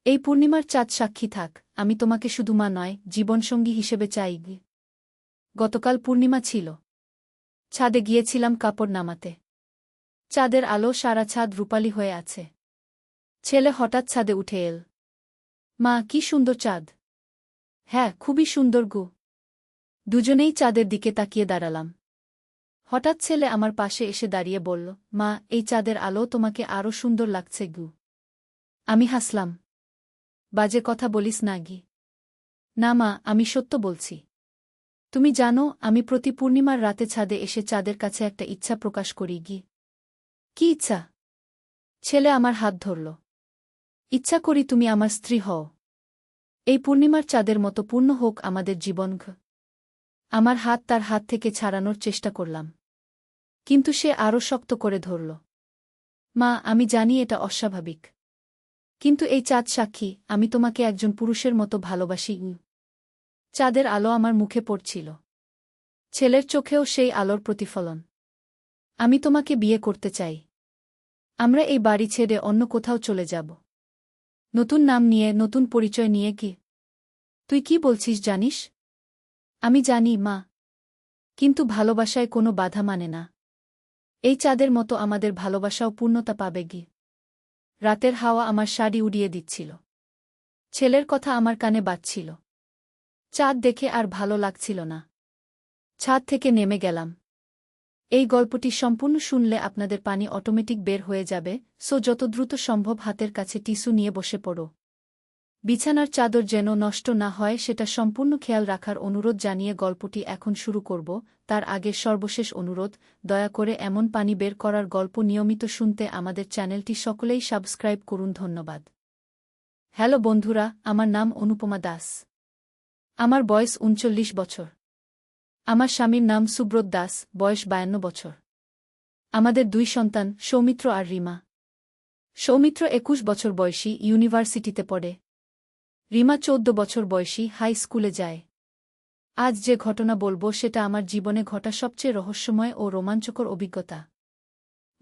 এই পূর্ণিমার চাঁদ সাক্ষী থাক, আমি তোমাকে শুধু মা নয়, জীবনসঙ্গী হিসেবে চাই। গতকাল পূর্ণিমা ছিল। ছাদে গিয়েছিলাম কাপড় নামাতে। চাঁদের আলো সারা ছাদ রূপালি হয়ে আছে। ছেলে হঠাৎ ছাদে উঠে এল। মা, কি সুন্দর চাঁদ! হ্যাঁ, খুবই সুন্দর গু। দুজনেই চাঁদের দিকে তাকিয়ে দাঁড়ালাম। হঠাৎ ছেলে আমার পাশে এসে দাঁড়িয়ে বলল, মা, এই চাঁদের আলো তোমাকে আরও সুন্দর লাগছে গু। আমি হাসলাম। বাজে কথা বলিস না গি। না মা, আমি সত্য বলছি। তুমি জানো, আমি প্রতি পূর্ণিমার রাতে ছাদে এসে চাঁদের কাছে একটা ইচ্ছা প্রকাশ করি গি। কি ইচ্ছা? ছেলে আমার হাত ধরল। ইচ্ছা করি তুমি আমার স্ত্রী হও। এই পূর্ণিমার চাঁদের মতো পূর্ণ হোক আমাদের জীবন। আমার হাত তার হাত থেকে ছাড়ানোর চেষ্টা করলাম। কিন্তু সে আরও শক্ত করে ধরল। মা, আমি জানি এটা অস্বাভাবিক। কিন্তু এই চাঁদ সাক্ষী, আমি তোমাকে একজন পুরুষের মতো ভালোবাসি। চাঁদের আলো আমার মুখে পড়ছিল। ছেলের চোখেও সেই আলোর প্রতিফলন। আমি তোমাকে বিয়ে করতে চাই। আমরা এই বাড়ি ছেড়ে অন্য কোথাও চলে যাব। নতুন নাম নিয়ে, নতুন পরিচয় নিয়ে। কি তুই কি বলছিস জানিস? আমি জানি মা। কিন্তু ভালোবাসায় কোনো বাধা মানে না। এই চাঁদের মতো আমাদের ভালোবাসাও পূর্ণতা পাবে গি। রাতের হাওয়া আমার শাড়ি উড়িয়ে দিচ্ছিল। ছেলের কথা আমার কানে বাজছিল। চাঁদ দেখে আর ভালো লাগছিল না। ছাদ থেকে নেমে গেলাম। এই গল্পটি সম্পূর্ণ শুনলে আপনাদের পানি অটোমেটিক বের হয়ে যাবে, সো যত দ্রুত সম্ভব হাতের কাছে টিস্যু নিয়ে বসে পড়ো। বিছানার চাদর যেন নষ্ট না হয় সেটা সম্পূর্ণ খেয়াল রাখার অনুরোধ জানিয়ে গল্পটি এখন শুরু করব। তার আগে সর্বশেষ অনুরোধ, দয়া করে এমন পানি বের করার গল্প নিয়মিত শুনতে আমাদের চ্যানেলটি সকলেই সাবস্ক্রাইব করুন। ধন্যবাদ। হ্যালো বন্ধুরা, আমার নাম অনুপমা দাস। আমার বয়স ৩৯ বছর। আমার স্বামীর নাম সুব্রত দাস, বয়স ৫২ বছর। আমাদের ২ সন্তান, সৌমিত্র আর রিমা। সৌমিত্র ২১ বছর বয়সী, ইউনিভার্সিটিতে পড়ে। রিমা ১৪ বছর বয়সী, হাই স্কুলে যায়। আজ যে ঘটনা বলবো সেটা আমার জীবনে ঘটা সবচেয়ে রহস্যময় ও রোমাঞ্চকর অভিজ্ঞতা।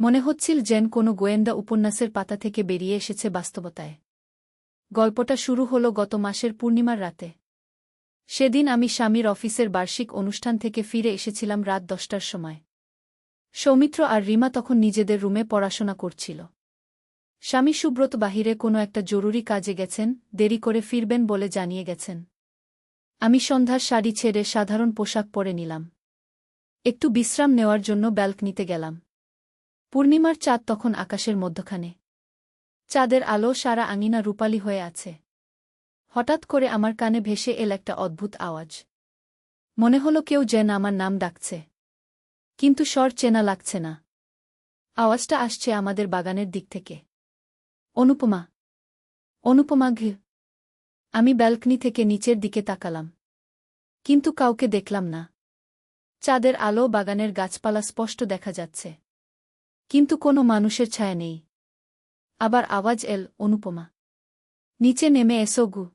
মনে হচ্ছিল যেন কোনো গোয়েন্দা উপন্যাসের পাতা থেকে বেরিয়ে এসেছে বাস্তবতায়। গল্পটা শুরু হলো গত মাসের পূর্ণিমার রাতে। সেদিন আমি স্বামীর অফিসের বার্ষিক অনুষ্ঠান থেকে ফিরে এসেছিলাম রাত ১০টার সময়। সৌমিত্র আর রিমা তখন নিজেদের রুমে পড়াশোনা করছিল। স্বামী সুব্রত বাহিরে কোনো একটা জরুরি কাজে গেছেন, দেরি করে ফিরবেন বলে জানিয়ে গেছেন। আমি সন্ধ্যার শাড়ি ছেড়ে সাধারণ পোশাক পরে নিলাম। একটু বিশ্রাম নেওয়ার জন্য ব্যালকনিতে গেলাম। পূর্ণিমার চাঁদ তখন আকাশের মধ্যখানে। চাঁদের আলো সারা আঙিনা রূপালি হয়ে আছে। হঠাৎ করে আমার কানে ভেসে এল একটা অদ্ভুত আওয়াজ। মনে হলো কেউ যেন আমার নাম ডাকছে। কিন্তু স্বর চেনা লাগছে না। আওয়াজটা আসছে আমাদের বাগানের দিক থেকে। অনুপমা, অনুপমা ঘি। আমি ব্যালকনি থেকে নিচের দিকে তাকালাম। কিন্তু কাউকে দেখলাম না। চাঁদের আলো, বাগানের গাছপালা স্পষ্ট দেখা যাচ্ছে। কিন্তু কোনো মানুষের ছায়া নেই। আবার আওয়াজ এল, অনুপমা, নিচে নেমে এসো গু।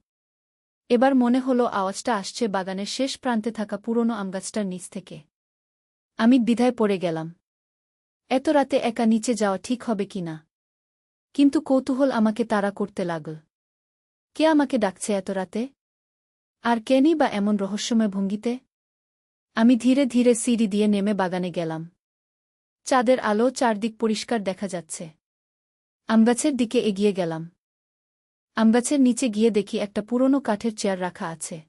এবার মনে হলো আওয়াজটা আসছে বাগানের শেষ প্রান্তে থাকা পুরনো আমগাছটার নিচ থেকে। আমি দ্বিধায় পড়ে গেলাম। এত রাতে একা নিচে যাওয়া ঠিক হবে কিনা। কিন্তু কৌতূহল আমাকে তাড়া করতে লাগল। কে আমাকে ডাকছে এত রাতে? আর কেনই বা এমন রহস্যময় ভঙ্গিতে? আমি ধীরে ধীরে সিঁড়ি দিয়ে নেমে বাগানে গেলাম। চাঁদের আলো, চারদিক পরিষ্কার দেখা যাচ্ছে। আমগাছের দিকে এগিয়ে গেলাম। আমগাছের নিচে গিয়ে দেখি একটা পুরনো কাঠের চেয়ার রাখা আছে।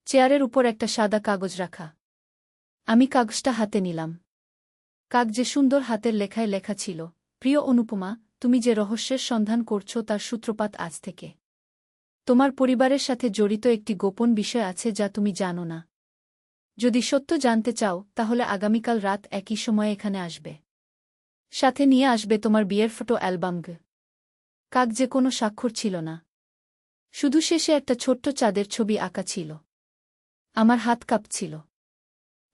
চেয়ারের উপর একটা সাদা কাগজ রাখা। আমি কাগজটা হাতে নিলাম। কাগজে সুন্দর হাতের লেখায় লেখা ছিল, প্রিয় অনুপমা, তুমি যে রহস্যের সন্ধান করছো তার সূত্রপাত আজ থেকে। তোমার পরিবারের সাথে জড়িত একটি গোপন বিষয় আছে যা তুমি জানো না। যদি সত্য জানতে চাও তাহলে আগামীকাল রাত একই সময়ে এখানে আসবে। সাথে নিয়ে আসবে তোমার বিয়ের ফটো অ্যালবাম। কাগজে কোনো স্বাক্ষর ছিল না। শুধু শেষে একটা ছোট্ট চাঁদের ছবি আঁকা ছিল। আমার হাত কাঁপছিল।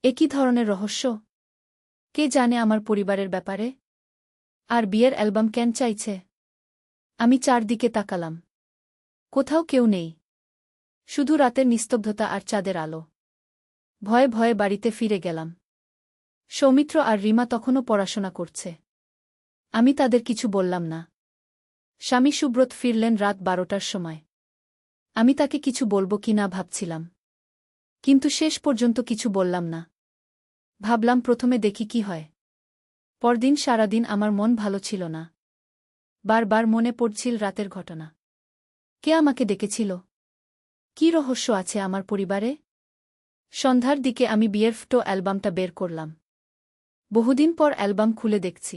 এ কী ধরনের রহস্য? কে জানে আমার পরিবারের ব্যাপারে? আর বিয়ের অ্যালবাম কেন চাইছে? আমি চারদিকে তাকালাম। কোথাও কেউ নেই। শুধু রাতের নিস্তব্ধতা আর চাঁদের আলো। ভয়ে ভয়ে বাড়িতে ফিরে গেলাম। সৌমিত্র আর রিমা তখনও পড়াশোনা করছে। আমি তাদের কিছু বললাম না। স্বামী সুব্রত ফিরলেন রাত 12টার সময়। আমি তাকে কিছু বলব কি না ভাবছিলাম, কিন্তু শেষ পর্যন্ত কিছু বললাম না। ভাবলাম প্রথমে দেখি কি হয়। পরদিন সারাদিন আমার মন ভালো ছিল না। বারবার মনে পড়ছিল রাতের ঘটনা। কে আমাকে ডেকেছিল? কী রহস্য আছে আমার পরিবারে? সন্ধ্যার দিকে আমি বিয়ের ফটো অ্যালবামটা বের করলাম। বহুদিন পর অ্যালবাম খুলে দেখছি।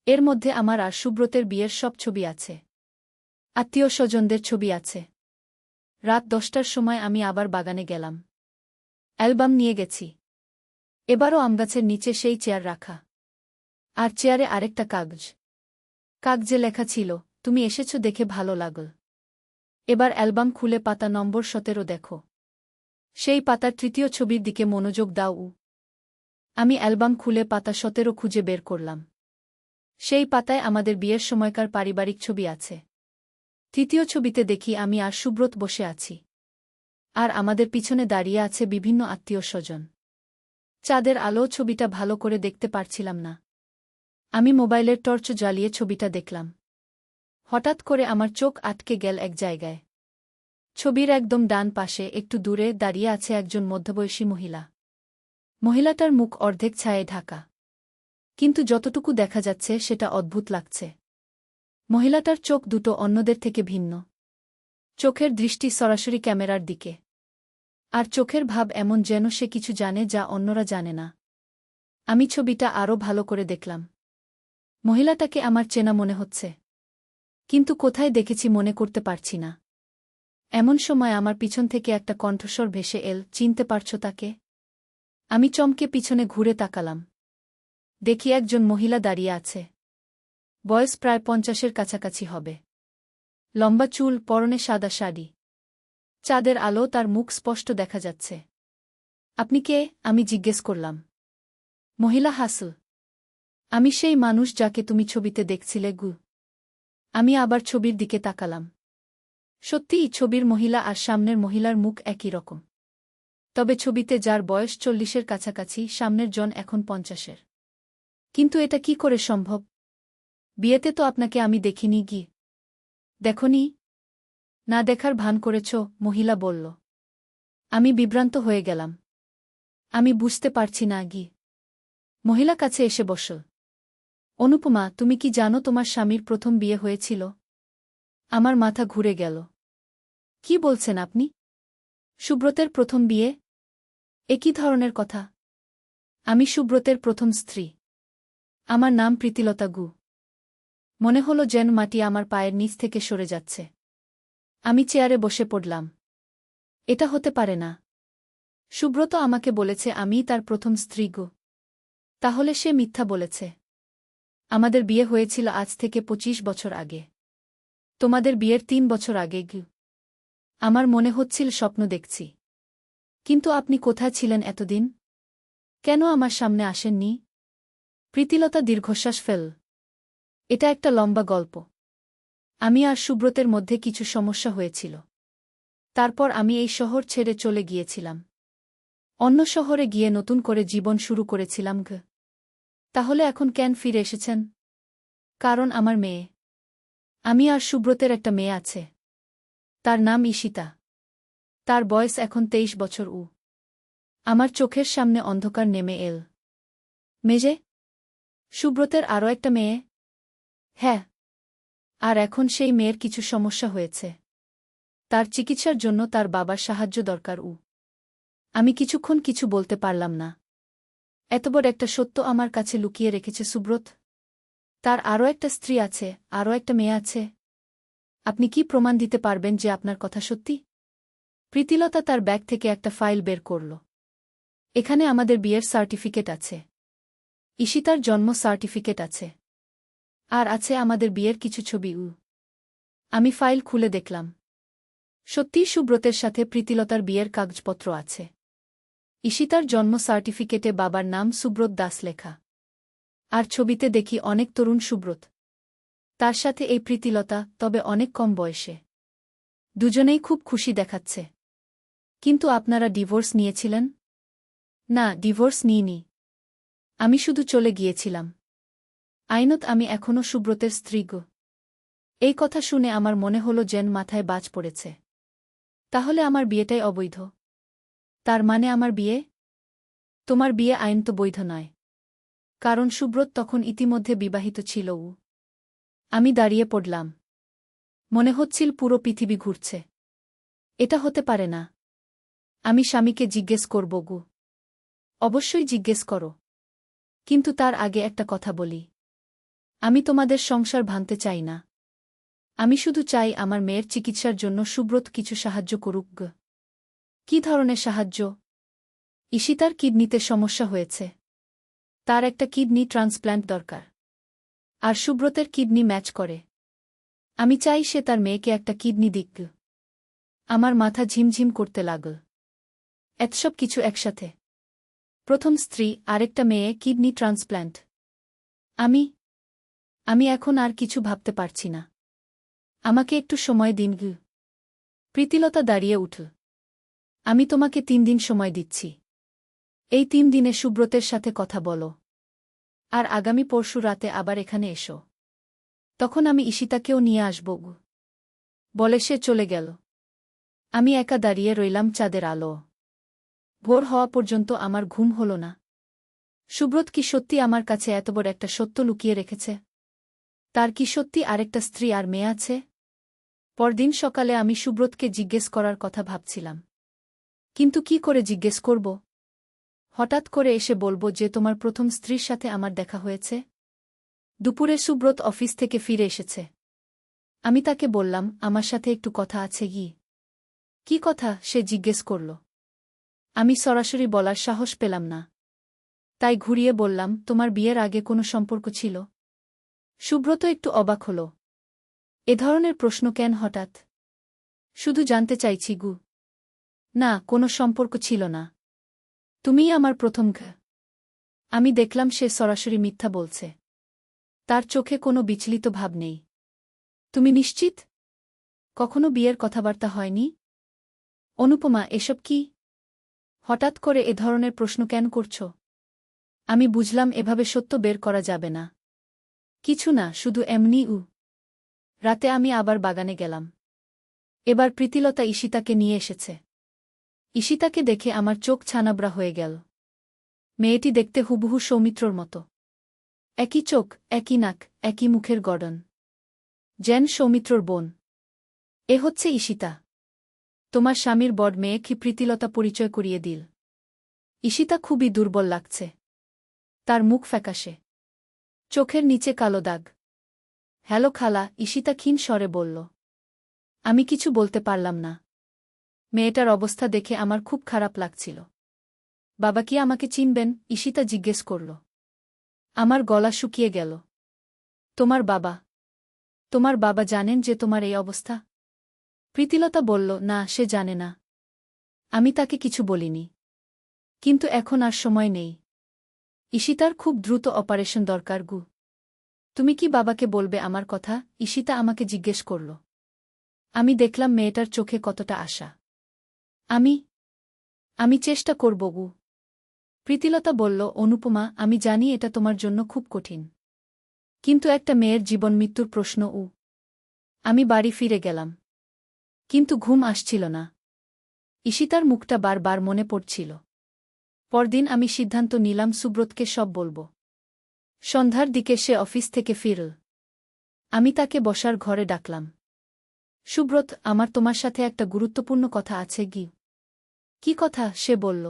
এর মধ্যে আমার আর সুব্রতের বিয়ের সব ছবি আছে। আত্মীয় স্বজনদের ছবি আছে। রাত 10টার সময় আমি আবার বাগানে গেলাম। অ্যালবাম নিয়ে গেছি। এবারও আমগাছের নিচে সেই চেয়ার রাখা। আর চেয়ারে আরেকটা কাগজ। কাগজে লেখা ছিল, তুমি এসেছ দেখে ভালো লাগল। এবার অ্যালবাম খুলে পাতা নম্বর 17 দেখো। সেই পাতার তৃতীয় ছবির দিকে মনোযোগ দাও। আমি অ্যালবাম খুলে পাতা 17 খুঁজে বের করলাম। সেই পাতায় আমাদের বিয়ের সময়কার পারিবারিক ছবি আছে। তৃতীয় ছবিতে দেখি আমি আর সুব্রত বসে আছি। আর আমাদের পিছনে দাঁড়িয়ে আছে বিভিন্ন আত্মীয় স্বজন। চাঁদের আলো ছবিটা ভালো করে দেখতে পারছিলাম না। আমি মোবাইলের টর্চ জ্বালিয়ে ছবিটা দেখলাম। হঠাৎ করে আমার চোখ আটকে গেল এক জায়গায়। ছবির একদম ডান পাশে একটু দূরে দাঁড়িয়ে আছে একজন মধ্যবয়সী মহিলা। মহিলাটার মুখ অর্ধেক ছায়ে ঢাকা। কিন্তু যতটুকু দেখা যাচ্ছে সেটা অদ্ভুত লাগছে। মহিলাটার চোখ দুটো অন্যদের থেকে ভিন্ন। চোখের দৃষ্টি সরাসরি ক্যামেরার দিকে। আর চোখের ভাব এমন যেন সে কিছু জানে যা অন্যরা জানে না। আমি ছবিটা আরও ভালো করে দেখলাম। মহিলাটাকে আমার চেনা মনে হচ্ছে। কিন্তু কোথায় দেখেছি মনে করতে পারছি না। এমন সময় আমার পিছন থেকে একটা কণ্ঠস্বর ভেসে এল, চিনতে পারছ তাকে? আমি চমকে পিছনে ঘুরে তাকালাম। দেখি একজন মহিলা দাঁড়িয়ে আছে। বয়স প্রায় 50-এর কাছাকাছি হবে। লম্বা চুল, পরনে সাদা শাড়ি। চাঁদের আলো তার মুখ স্পষ্ট দেখা যাচ্ছে। আপনি কে? আমি জিজ্ঞেস করলাম। মহিলা হাসল। আমি সেই মানুষ যাকে তুমি ছবিতে দেখছিলে গু। আমি আবার ছবির দিকে তাকালাম। সত্যিই ছবির মহিলা আর সামনের মহিলার মুখ একই রকম। তবে ছবিতে যার বয়স 40-এর কাছাকাছি, সামনের জন এখন 50-এর। কিন্তু এটা কি করে সম্ভব? বিয়েতে তো আপনাকে আমি দেখিনি গি। দেখনি? না দেখার ভান করেছ, মহিলা বলল। আমি বিভ্রান্ত হয়ে গেলাম। আমি বুঝতে পারছি না গি। মহিলা কাছে এসে বসল। অনুপমা, তুমি কি জানো তোমার স্বামীর প্রথম বিয়ে হয়েছিল? আমার মাথা ঘুরে গেল। কি বলছেন আপনি? সুব্রতের প্রথম বিয়ে? এ কী ধরনের কথা? আমি সুব্রতের প্রথম স্ত্রী। আমার নাম প্রীতিলতা গু। মনে হলো যেন মাটি আমার পায়ের নিচ থেকে সরে যাচ্ছে। আমি চেয়ারে বসে পড়লাম। এটা হতে পারে না। সুব্রত আমাকে বলেছে আমিই তার প্রথম স্ত্রী গো। তাহলে সে মিথ্যা বলেছে। আমাদের বিয়ে হয়েছিল আজ থেকে 25 বছর আগে। তোমাদের বিয়ের 3 বছর আগে গু। আমার মনে হচ্ছিল স্বপ্ন দেখছি। কিন্তু আপনি কোথায় ছিলেন এতদিন? কেন আমার সামনে আসেননি? প্রীতিলতা দীর্ঘশ্বাস ফেল। এটা একটা লম্বা গল্প। আমি আর সুব্রতের মধ্যে কিছু সমস্যা হয়েছিল। তারপর আমি এই শহর ছেড়ে চলে গিয়েছিলাম। অন্য শহরে গিয়ে নতুন করে জীবন শুরু করেছিলাম গো। তাহলে এখন কেন ফিরে এসেছেন? কারণ আমার মেয়ে। আমি আর সুব্রতের একটা মেয়ে আছে। তার নাম ঈশিতা। তার বয়স এখন 23 বছর। আমার চোখের সামনে অন্ধকার নেমে এল। মেজে? সুব্রতের আরও একটা মেয়ে? হ্যাঁ। আর এখন সেই মেয়ের কিছু সমস্যা হয়েছে। তার চিকিৎসার জন্য তার বাবার সাহায্য দরকার। আমি কিছুক্ষণ কিছু বলতে পারলাম না। এত বড় একটা সত্য আমার কাছে লুকিয়ে রেখেছে সুব্রত। তার আরও একটা স্ত্রী আছে, আরও একটা মেয়ে আছে। আপনি কি প্রমাণ দিতে পারবেন যে আপনার কথা সত্যি? প্রীতিলতা তার ব্যাগ থেকে একটা ফাইল বের করল। এখানে আমাদের বিয়ের সার্টিফিকেট আছে। ঈশিতার জন্ম সার্টিফিকেট আছে। আর আছে আমাদের বিয়ের কিছু ছবি। আমি ফাইল খুলে দেখলাম। সত্যিই সুব্রতের সাথে প্রীতিলতার বিয়ের কাগজপত্র আছে। ঈশিতার জন্ম সার্টিফিকেটে বাবার নাম সুব্রত দাস লেখা। আর ছবিতে দেখি অনেক তরুণ সুব্রত। তার সাথে এই প্রীতিলতা, তবে অনেক কম বয়সে। দুজনেই খুব খুশি দেখাচ্ছে। কিন্তু আপনারা ডিভোর্স নিয়েছিলেন? না, ডিভোর্স নিইনি। আমি শুধু চলে গিয়েছিলাম। আইনত আমি এখনও সুব্রতের স্ত্রী গো। এই কথা শুনে আমার মনে হলো যেন মাথায় বাজ পড়েছে। তাহলে আমার বিয়েটাই অবৈধ? তার মানে আমার বিয়ে? তোমার বিয়ে আইন তো বৈধ নয়। কারণ সুব্রত তখন ইতিমধ্যে বিবাহিত ছিল। আমি দাঁড়িয়ে পড়লাম। মনে হচ্ছিল পুরো পৃথিবী ঘুরছে। এটা হতে পারে না। আমি স্বামীকে জিজ্ঞেস করব গু। অবশ্যই জিজ্ঞেস করো। কিন্তু তার আগে একটা কথা বলি। আমি তোমাদের সংসার ভাঙতে চাই না। আমি শুধু চাই আমার মেয়ের চিকিৎসার জন্য সুব্রত কিছু সাহায্য করুক। কী ধরনের সাহায্য? ঈশিতার কিডনিতে সমস্যা হয়েছে। তার একটা কিডনি ট্রান্সপ্ল্যান্ট দরকার। আর সুব্রতের কিডনি ম্যাচ করে। আমি চাই সে তার মেয়েকে একটা কিডনি দিক। আমার মাথা ঝিমঝিম করতে লাগল। এতসব কিছু একসাথে। প্রথম স্ত্রী, আরেকটা মেয়ে, কিডনি ট্রান্সপ্ল্যান্ট। আমি এখন আর কিছু ভাবতে পারছি না। আমাকে একটু সময় দিন। প্রীতিলতা দাঁড়িয়ে উঠল। আমি তোমাকে 3 দিন সময় দিচ্ছি। এই 3 দিনে সুব্রতের সাথে কথা বলো। আর আগামী পরশু রাতে আবার এখানে এসো। তখন আমি ঈশিতাকেও নিয়ে আসব। বলে সে চলে গেল। আমি একা দাঁড়িয়ে রইলাম চাঁদের আলো। ভোর হওয়া পর্যন্ত আমার ঘুম হল না। সুব্রত কি সত্যি আমার কাছে এত বড় একটা সত্য লুকিয়ে রেখেছে? তার কি সত্যি আরেকটা স্ত্রী আর মেয়ে আছে? পরদিন সকালে আমি সুব্রতকে জিজ্ঞেস করার কথা ভাবছিলাম। কিন্তু কি করে জিজ্ঞেস করব? হঠাৎ করে এসে বলব যে তোমার প্রথম স্ত্রীর সাথে আমার দেখা হয়েছে? দুপুরে সুব্রত অফিস থেকে ফিরে এসেছে। আমি তাকে বললাম, আমার সাথে একটু কথা আছে কি? কি কথা? সে জিজ্ঞেস করল। আমি সরাসরি বলার সাহস পেলাম না। তাই ঘুরিয়ে বললাম, তোমার বিয়ের আগে কোনো সম্পর্ক ছিল? সুব্রত একটু অবাক হল। এ ধরনের প্রশ্ন কেন হঠাৎ? শুধু জানতে চাইছি গু। না, কোনো সম্পর্ক ছিল না। তুমিই আমার প্রথম ঘ। আমি দেখলাম সে সরাসরি মিথ্যা বলছে। তার চোখে কোনো বিচলিত ভাব নেই। তুমি নিশ্চিত? কখনো বিয়ের কথাবার্তা হয়নি? অনুপমা, এসব কি? হঠাৎ করে এ ধরনের প্রশ্ন কেন করছ? আমি বুঝলাম এভাবে সত্য বের করা যাবে না। কিছু না, শুধু এমনি। রাতে আমি আবার বাগানে গেলাম। এবার প্রীতিলতা ঈশিতাকে নিয়ে এসেছে। ঈশিতাকে দেখে আমার চোখ ছানাবড়া হয়ে গেল। মেয়েটি দেখতে হুবহু সৌমিত্রর মতো। একই চোখ, একই নাক, একই মুখের গড়ন। যেন সৌমিত্রর বোন। এ হচ্ছে ঈশিতা। তোমার স্বামীর বড় মেয়ে কি? প্রীতিলতা পরিচয় করিয়ে দিল। ঈশিতা খুবই দুর্বল লাগছে। তার মুখ ফ্যাকাশে। চোখের নিচে কালো দাগ। হ্যালো খালা, ঈশিতা ক্ষীণ স্বরে বলল। আমি কিছু বলতে পারলাম না। মেয়েটার অবস্থা দেখে আমার খুব খারাপ লাগছিল। বাবা কি আমাকে চিনবেন? ঈশিতা জিজ্ঞেস করল। আমার গলা শুকিয়ে গেল। তোমার বাবা জানেন যে তোমার এই অবস্থা? প্রীতিলতা বলল, না, সে জানে না। আমি তাকে কিছু বলিনি। কিন্তু এখন আর সময় নেই। ঈশিতার খুব দ্রুত অপারেশন দরকার গু। তুমি কি বাবাকে বলবে আমার কথা? ঈশিতা আমাকে জিজ্ঞেস করল। আমি দেখলাম মেয়েটার চোখে কতটা আশা। আমি চেষ্টা করব গু। প্রীতিলতা বলল, অনুপমা, আমি জানি এটা তোমার জন্য খুব কঠিন। কিন্তু একটা মেয়ের জীবন মৃত্যুর প্রশ্ন। আমি বাড়ি ফিরে গেলাম। কিন্তু ঘুম আসছিল না। ঈশিতার মুখটা বারবার মনে পড়ছিল। পরদিন আমি সিদ্ধান্ত নিলাম সুব্রতকে সব বলব। সন্ধ্যার দিকে সে অফিস থেকে ফিরল। আমি তাকে বসার ঘরে ডাকলাম। সুব্রত, আমার তোমার সাথে একটা গুরুত্বপূর্ণ কথা আছে গি। কি কথা? সে বলল।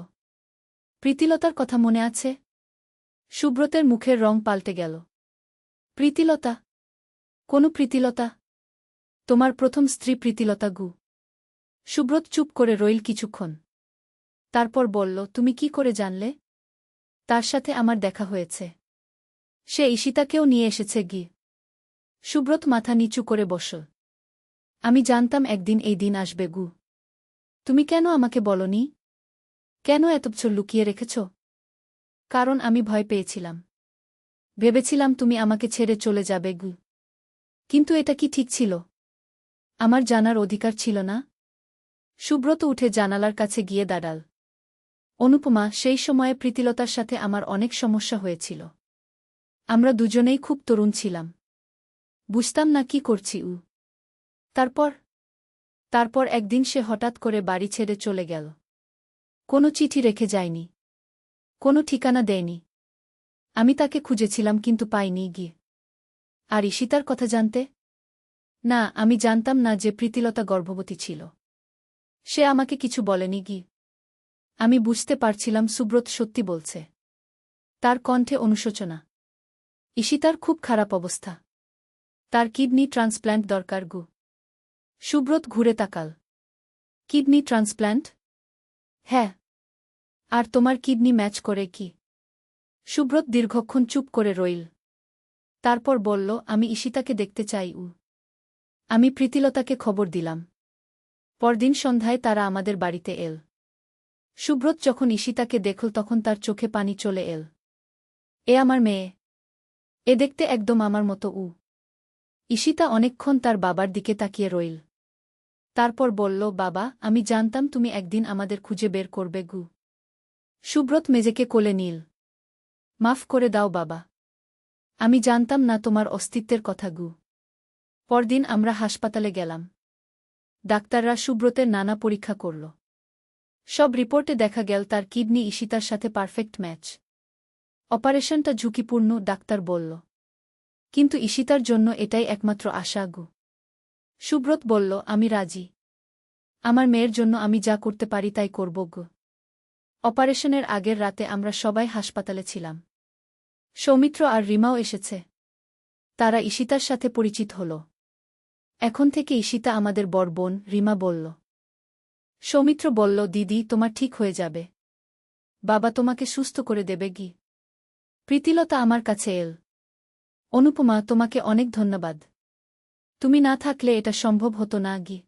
প্রীতিলতার কথা মনে আছে? সুব্রতের মুখের রং পাল্টে গেল। প্রীতিলতা? কোন প্রীতিলতা? তোমার প্রথম স্ত্রী প্রীতিলতা গু। সুব্রত চুপ করে রইল কিছুক্ষণ। তারপর বলল, তুমি কি করে জানলে? তার সাথে আমার দেখা হয়েছে। সে ঈশিতাকেও নিয়ে এসেছে গি। সুব্রত মাথা নিচু করে বসল। আমি জানতাম একদিন এই দিন আসবে গু। তুমি কেন আমাকে বলনি? কেন এত কিছু লুকিয়ে রেখেছ? কারণ আমি ভয় পেয়েছিলাম। ভেবেছিলাম তুমি আমাকে ছেড়ে চলে যাবে গু। কিন্তু এটা কি ঠিক ছিল? আমার জানার অধিকার ছিল না? সুব্রত উঠে জানালার কাছে গিয়ে দাঁড়াল। অনুপমা, সেই সময়ে প্রীতিলতার সাথে আমার অনেক সমস্যা হয়েছিল। আমরা দুজনেই খুব তরুণ ছিলাম। বুঝতাম না কি করছি। তারপর তারপর একদিন সে হঠাৎ করে বাড়ি ছেড়ে চলে গেল। কোনো চিঠি রেখে যায়নি, কোনো ঠিকানা দেয়নি। আমি তাকে খুঁজেছিলাম কিন্তু পাইনি গিয়ে। আর ঈশিতার কথা জানতে? না, আমি জানতাম না যে প্রীতিলতা গর্ভবতী ছিল। সে আমাকে কিছু বলেনি গি। আমি বুঝতে পারছিলাম সুব্রত সত্যি বলছে। তার কণ্ঠে অনুশোচনা। ঈশিতার খুব খারাপ অবস্থা। তার কিডনি ট্রান্সপ্ল্যান্ট দরকার গু। সুব্রত ঘুরে তাকাল। Kidney transplant? হ্যাঁ। আর তোমার কিডনি ম্যাচ করে কি? সুব্রত দীর্ঘক্ষণ চুপ করে রইল। তারপর বলল, আমি ঈশিতাকে দেখতে চাই। আমি প্রীতিলতাকে খবর দিলাম। পরদিন সন্ধ্যায় তারা আমাদের বাড়িতে এল। সুব্রত যখন ঈশিতাকে দেখল তখন তার চোখে পানি চলে এল। এ আমার মেয়ে। এ দেখতে একদম আমার মতো। ঈশিতা অনেকক্ষণ তার বাবার দিকে তাকিয়ে রইল। তারপর বলল, বাবা, আমি জানতাম তুমি একদিন আমাদের খুঁজে বের করবে গু। সুব্রত মেজেকে কোলে নিল। মাফ করে দাও বাবা। আমি জানতাম না তোমার অস্তিত্বের কথা গু। পরদিন আমরা হাসপাতালে গেলাম। ডাক্তাররা সুব্রতের নানা পরীক্ষা করল। সব রিপোর্টে দেখা গেল তার কিডনি ঈশিতার সাথে পারফেক্ট ম্যাচ। অপারেশনটা ঝুঁকিপূর্ণ, ডাক্তার বলল। কিন্তু ঈশিতার জন্য এটাই একমাত্র আশা গু। সুব্রত বলল, আমি রাজি। আমার মেয়ের জন্য আমি যা করতে পারি তাই করব গু। অপারেশনের আগের রাতে আমরা সবাই হাসপাতালে ছিলাম। সৌমিত্র আর রিমাও এসেছে। তারা ঈশিতার সাথে পরিচিত হল। এখন থেকে ঈশিতা আমাদের বড় বোন, রিমা বলল। সৌমিত্র বলল, দিদি, তোমার ঠিক হয়ে যাবে। বাবা তোমাকে সুস্থ করে দেবে গি। প্রীতিলতা আমার কাছে এল। অনুপমা, তোমাকে অনেক ধন্যবাদ। তুমি না থাকলে এটা সম্ভব হতো না গি।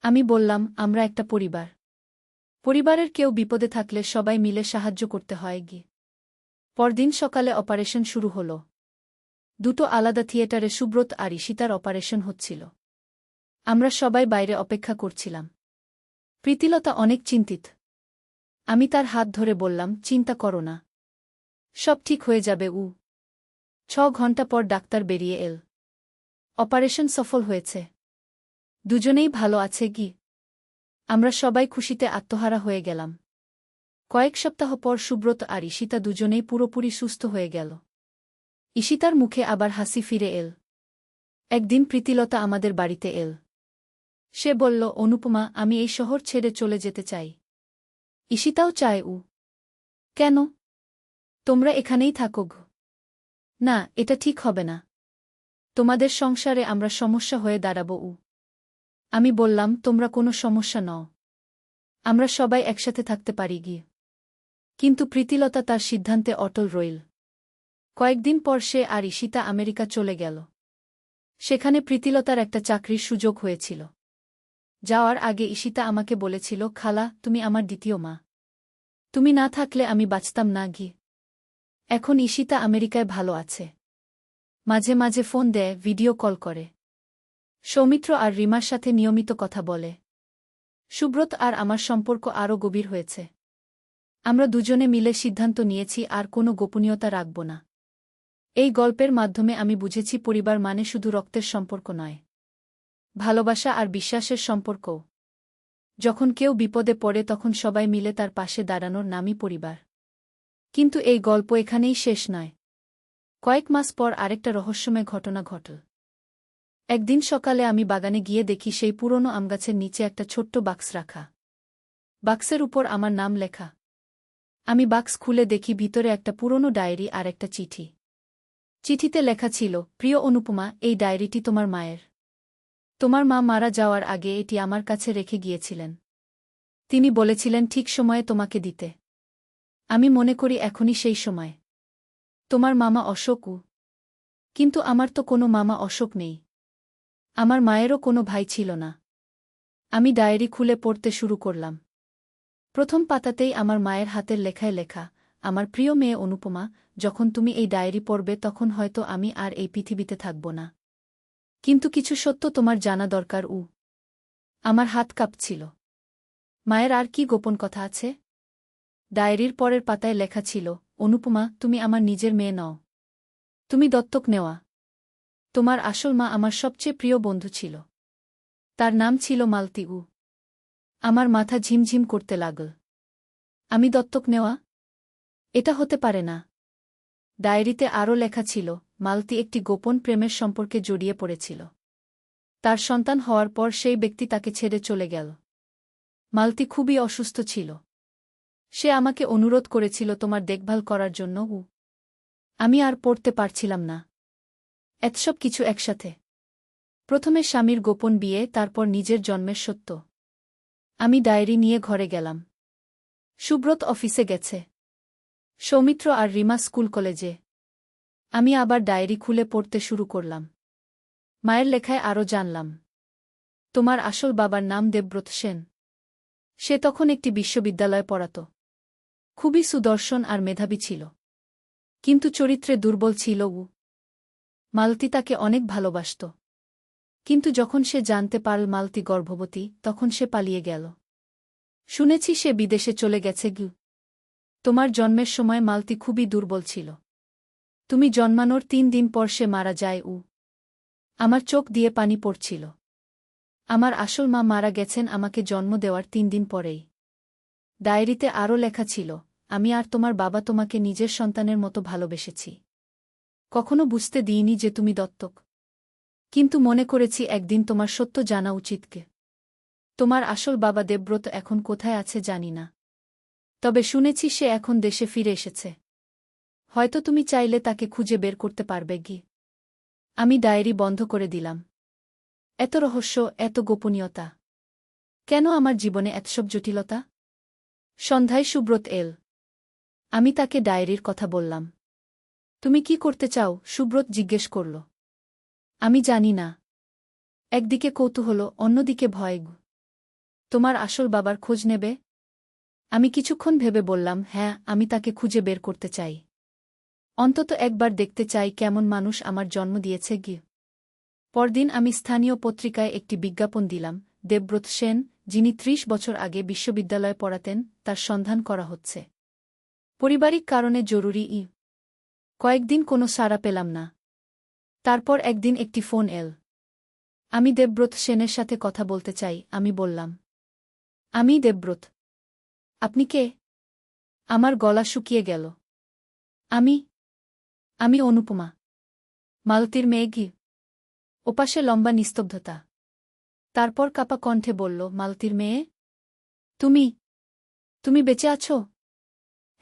আমি বললাম, আমরা একটা পরিবার। পরিবারের কেউ বিপদে থাকলে সবাই মিলে সাহায্য করতে হয় গি। পরদিন সকালে অপারেশন শুরু হল। দুটো আলাদা থিয়েটারে সুব্রত আর ঈশিতার অপারেশন হচ্ছিল। আমরা সবাই বাইরে অপেক্ষা করছিলাম। প্রীতিলতা অনেক চিন্তিত। আমি তার হাত ধরে বললাম, চিন্তা করো না। সব ঠিক হয়ে যাবে। 6 ঘন্টা পর ডাক্তার বেরিয়ে এল। অপারেশন সফল হয়েছে। দুজনেই ভালো আছে গি। আমরা সবাই খুশিতে আত্মহারা হয়ে গেলাম। কয়েক সপ্তাহ পর সুব্রত আর ঈশিতা দুজনেই পুরোপুরি সুস্থ হয়ে গেল। ঈশিতার মুখে আবার হাসি ফিরে এল। একদিন প্রীতিলতা আমাদের বাড়িতে এল। সে বলল, অনুপমা, আমি এই শহর ছেড়ে চলে যেতে চাই। ঈশিতাও চায়। কেন? তোমরা এখানেই থাকো গো। না, এটা ঠিক হবে না। তোমাদের সংসারে আমরা সমস্যা হয়ে দাঁড়াব। আমি বললাম, তোমরা কোনো সমস্যা নও। আমরা সবাই একসাথে থাকতে পারি গিয়ে। কিন্তু প্রীতিলতা তার সিদ্ধান্তে অটল রইল। কয়েকদিন পর সে আর ঈশিতা আমেরিকা চলে গেল। সেখানে প্রীতিলতার একটা চাকরির সুযোগ হয়েছিল। যাওয়ার আগে ঈশিতা আমাকে বলেছিল, খালা, তুমি আমার দ্বিতীয় মা। তুমি না থাকলে আমি বাঁচতাম না গি। এখন ঈশিতা আমেরিকায় ভালো আছে। মাঝে মাঝে ফোন দেয়, ভিডিও কল করে। সৌমিত্র আর রিমার সাথে নিয়মিত কথা বলে। সুব্রত আর আমার সম্পর্ক আরও গভীর হয়েছে। আমরা দুজনে মিলে সিদ্ধান্ত নিয়েছি আর কোনো গোপনীয়তা রাখব না। এই গল্পের মাধ্যমে আমি বুঝেছি পরিবার মানে শুধু রক্তের সম্পর্ক নয়, ভালোবাসা আর বিশ্বাসের সম্পর্কও। যখন কেউ বিপদে পড়ে তখন সবাই মিলে তার পাশে দাঁড়ানোর নামই পরিবার। কিন্তু এই গল্প এখানেই শেষ নয়। কয়েক মাস পর আরেকটা রহস্যময় ঘটনা ঘটল। একদিন সকালে আমি বাগানে গিয়ে দেখি সেই পুরনো আমগাছের নিচে একটা ছোট্ট বাক্স রাখা। বাক্সের উপর আমার নাম লেখা। আমি বাক্স খুলে দেখি ভিতরে একটা পুরনো ডায়েরি আর একটা চিঠি। চিঠিতে লেখা ছিল, প্রিয় অনুপমা, এই ডায়েরিটি তোমার মায়ের। তোমার মা মারা যাওয়ার আগে এটি আমার কাছে রেখে গিয়েছিলেন। তিনি বলেছিলেন ঠিক সময়ে তোমাকে দিতে। আমি মনে করি এখনই সেই সময়। তোমার মামা অশোক। কিন্তু আমার তো কোনো মামা অশোক নেই। আমার মায়েরও কোনো ভাই ছিল না। আমি ডায়েরি খুলে পড়তে শুরু করলাম। প্রথম পাতাতেই আমার মায়ের হাতের লেখায় লেখা, আমার প্রিয় মেয়ে অনুপমা, যখন তুমি এই ডায়েরি পড়বে তখন হয়তো আমি আর এই পৃথিবীতে থাকব না। কিন্তু কিছু সত্য তোমার জানা দরকার। আমার হাত কাঁপছিল। মায়ের আর কি গোপন কথা আছে? ডায়েরির পরের পাতায় লেখা ছিল, অনুপমা, তুমি আমার নিজের মেয়ে নও। তুমি দত্তক নেওয়া। তোমার আসল মা আমার সবচেয়ে প্রিয় বন্ধু ছিল। তার নাম ছিল মালতী। আমার মাথা ঝিমঝিম করতে লাগল। আমি দত্তক নেওয়া? এটা হতে পারে না। ডায়েরিতে আরও লেখা ছিল, মালতী একটি গোপন প্রেমের সম্পর্কে জড়িয়ে পড়েছিল। তার সন্তান হওয়ার পর সেই ব্যক্তি তাকে ছেড়ে চলে গেল। মালতী খুবই অসুস্থ ছিল। সে আমাকে অনুরোধ করেছিল তোমার দেখভাল করার জন্য। আমি আর পড়তে পারছিলাম না। এতসব কিছু একসাথে। প্রথমে স্বামীর গোপন বিয়ে, তারপর নিজের জন্মের সত্য। আমি ডায়েরি নিয়ে ঘরে গেলাম। সুব্রত অফিসে গেছে। সৌমিত্র আর রিমা স্কুল কলেজে। আমি আবার ডায়েরি খুলে পড়তে শুরু করলাম। মায়ের লেখায় আরও জানলাম, তোমার আসল বাবার নাম দেবব্রত সেন। সে তখন একটি বিশ্ববিদ্যালয়ে পড়াত। খুবই সুদর্শন আর মেধাবী ছিল। কিন্তু চরিত্রে দুর্বল ছিল। মালতী তাকে অনেক ভালোবাসত। কিন্তু যখন সে জানতে পারল মালতী গর্ভবতী, তখন সে পালিয়ে গেল। শুনেছি সে বিদেশে চলে গেছে। তোমার জন্মের সময় মালতী খুবই দুর্বল ছিল। তুমি জন্মানোর 3 দিন পর সে মারা যায়। আমার চোখ দিয়ে পানি পড়ছিল। আমার আসল মা মারা গেছেন আমাকে জন্ম দেওয়ার 3 দিন পরেই। ডায়েরিতে আরও লেখা ছিল, আমি আর তোমার বাবা তোমাকে নিজের সন্তানের মতো ভালোবেসেছি। কখনো বুঝতে দিইনি যে তুমি দত্তক। কিন্তু মনে করেছি একদিন তোমার সত্য জানা উচিতকে। তোমার আসল বাবা দেবব্রত এখন কোথায় আছে জানি না। তবে শুনেছি সে এখন দেশে ফিরে এসেছে। হয়তো তুমি চাইলে তাকে খুঁজে বের করতে পারবে। আমি ডায়েরি বন্ধ করে দিলাম। এত রহস্য, এত গোপনীয়তা। কেন আমার জীবনে এতসব জটিলতা? সন্ধ্যায় সুব্রত এল। আমি তাকে ডায়েরির কথা বললাম। তুমি কি করতে চাও? সুব্রত জিজ্ঞেস করল। আমি জানি না। একদিকে কৌতূহল, অন্যদিকে ভয়। তোমার আসল বাবার খোঁজ নেবে? আমি কিছুক্ষণ ভেবে বললাম, হ্যাঁ, আমি তাকে খুঁজে বের করতে চাই। অন্তত একবার দেখতে চাই কেমন মানুষ আমার জন্ম দিয়েছে। পরদিন আমি স্থানীয় পত্রিকায় একটি বিজ্ঞাপন দিলাম, দেবব্রত সেন, যিনি 30 বছর আগে বিশ্ববিদ্যালয়ে পড়াতেন, তার সন্ধান করা হচ্ছে। পারিবারিক কারণে জরুরি। কয়েকদিন কোনো সাড়া পেলাম না। তারপর একদিন একটি ফোন এল। আমি দেবব্রত সেনের সাথে কথা বলতে চাই, আমি বললাম। আমি দেবব্রত। আপনি কে? আমার গলা শুকিয়ে গেল। আমি অনুপমা। মালতীর মেয়ে। ওপাশে লম্বা নিস্তব্ধতা। তারপর কাপা কণ্ঠে বলল, মালতীর মেয়ে? তুমি বেঁচে আছো?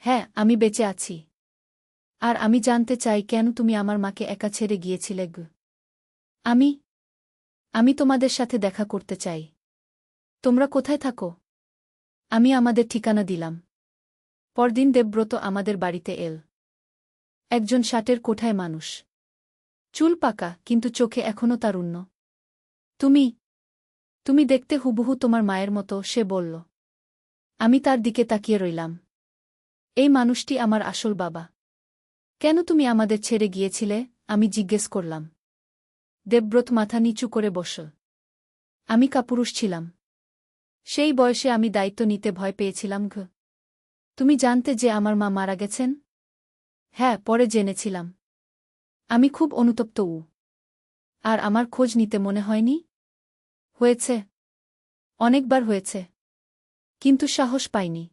হ্যাঁ, আমি বেঁচে আছি। আর আমি জানতে চাই কেন তুমি আমার মাকে একা ছেড়ে গিয়েছিলে। আমি তোমাদের সাথে দেখা করতে চাই। তোমরা কোথায় থাকো? আমি আমাদের ঠিকানা দিলাম। পরদিন দেবব্রত আমাদের বাড়িতে এল। একজন ষাটের কোঠায় মানুষ। চুল পাকা, কিন্তু চোখে এখনও তারুণ্য। তুমি দেখতে হুবহু তোমার মায়ের মতো, সে বলল। আমি তার দিকে তাকিয়ে রইলাম। এই মানুষটি আমার আসল বাবা। কেন তুমি আমাদের ছেড়ে গিয়েছিলে? আমি জিজ্ঞেস করলাম। দেবব্রত মাথা নিচু করে বসল। আমি কাপুরুষ ছিলাম। সেই বয়সে আমি দায়িত্ব নিতে ভয় পেয়েছিলাম। তুমি জানতে যে আমার মা মারা গেছেন? হ্যাঁ, পরে জেনেছিলাম। আমি খুব অনুতপ্ত। আর আমার খোঁজ নিতে মনে হয়নি? হয়েছে। অনেকবার হয়েছে। কিন্তু সাহস পাইনি।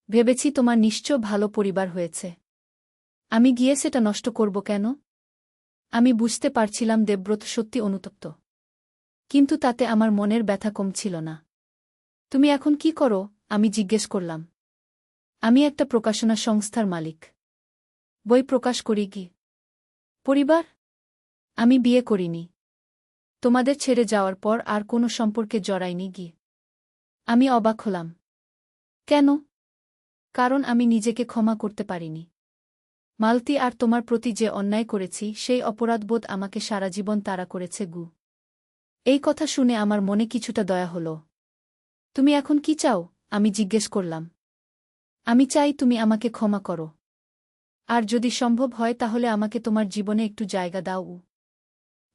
ভেবেছি তোমার নিশ্চয় ভালো পরিবার হয়েছে। আমি গিয়ে সেটা নষ্ট করব কেন? আমি বুঝতে পারছিলাম দেবব্রত সত্যি অনুতপ্ত। কিন্তু তাতে আমার মনের ব্যথা কমছিল না। তুমি এখন কি করো? আমি জিজ্ঞেস করলাম। আমি একটা প্রকাশনা সংস্থার মালিক। বই প্রকাশ করি। পরিবার? আমি বিয়ে করিনি। তোমাদের ছেড়ে যাওয়ার পর আর কোনো সম্পর্কে জড়াইনি। আমি অবাক হলাম। কেন? কারণ আমি নিজেকে ক্ষমা করতে পারিনি। মালতী আর তোমার প্রতি যে অন্যায় করেছি, সেই অপরাধবোধ আমাকে সারা জীবন তাড়া করেছে। এই কথা শুনে আমার মনে কিছুটা দয়া হল। তুমি এখন কি চাও? আমি জিজ্ঞেস করলাম। আমি চাই তুমি আমাকে ক্ষমা করো। আর যদি সম্ভব হয় তাহলে আমাকে তোমার জীবনে একটু জায়গা দাও।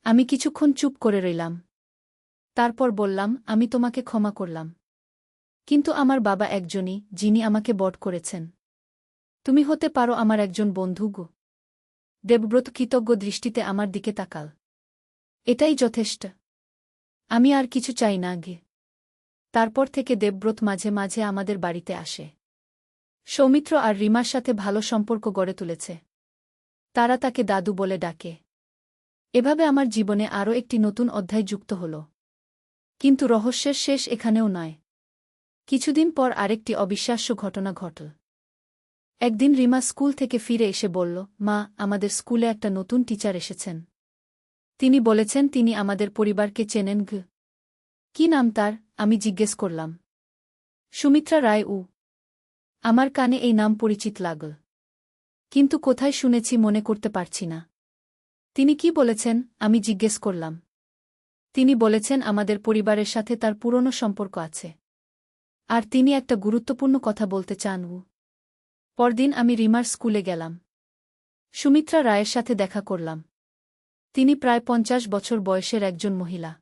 আমি কিছুক্ষণ চুপ করে রইলাম। তারপর বললাম, আমি তোমাকে ক্ষমা করলাম। কিন্তু আমার বাবা একজনই, যিনি আমাকে বধ করেছেন। তুমি হতে পারো আমার একজন বন্ধু। দেবব্রত কৃতজ্ঞ দৃষ্টিতে আমার দিকে তাকাল। এটাই যথেষ্ট। আমি আর কিছু চাই না গে। তারপর থেকে দেবব্রত মাঝে মাঝে আমাদের বাড়িতে আসে। সৌমিত্র আর রিমার সাথে ভালো সম্পর্ক গড়ে তুলেছে। তারা তাকে দাদু বলে ডাকে। এভাবে আমার জীবনে আরও একটি নতুন অধ্যায় যুক্ত হল। কিন্তু রহস্যের শেষ এখানেও নয়। কিছুদিন পর আরেকটি অবিশ্বাস্য ঘটনা ঘটল। একদিন রিমা স্কুল থেকে ফিরে এসে বলল, মা, আমাদের স্কুলে একটা নতুন টিচার এসেছেন। তিনি বলেছেন তিনি আমাদের পরিবারকে চেনেন। কি নাম তার? আমি জিজ্ঞেস করলাম। সুমিত্রা রায়। আমার কানে এই নাম পরিচিত লাগল, কিন্তু কোথায় শুনেছি মনে করতে পারছি না। তিনি কি বলেছেন? আমি জিজ্ঞেস করলাম। তিনি বলেছেন আমাদের পরিবারের সাথে তার পুরনো সম্পর্ক আছে, আর তিনি একটা গুরুত্বপূর্ণ কথা বলতে চান। পরদিন আমি রিমার স্কুলে গেলাম। সুমিত্রা রায়ের সাথে দেখা করলাম। তিনি প্রায় 50 বছর বয়সের একজন মহিলা।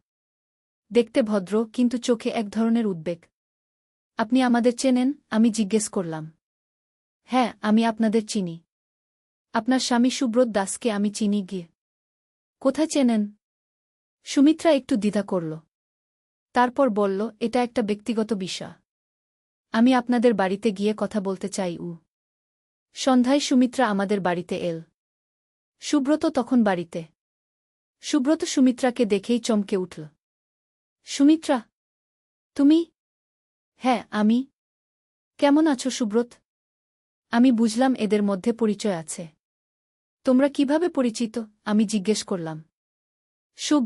দেখতে ভদ্র, কিন্তু চোখে এক ধরনের উদ্বেগ। আপনি আমাদের চেনেন? আমি জিজ্ঞেস করলাম। হ্যাঁ, আমি আপনাদের চিনি। আপনার স্বামী সুব্রত দাসকে আমি চিনি। গিয়ে কোথায় চেনেন? সুমিত্রা একটু দ্বিধা করল। তারপর বলল, এটা একটা ব্যক্তিগত বিষয়। আমি আপনাদের বাড়িতে গিয়ে কথা বলতে চাই। সন্ধ্যায় সুমিত্রা আমাদের বাড়িতে এল। সুব্রত তখন বাড়িতে। সুব্রত সুমিত্রাকে দেখেই চমকে উঠল। সুমিত্রা, তুমি? হ্যাঁ, আমি। কেমন আছো সুব্রত? আমি বুঝলাম এদের মধ্যে পরিচয় আছে। তোমরা কিভাবে পরিচিত? আমি জিজ্ঞেস করলাম। শুভ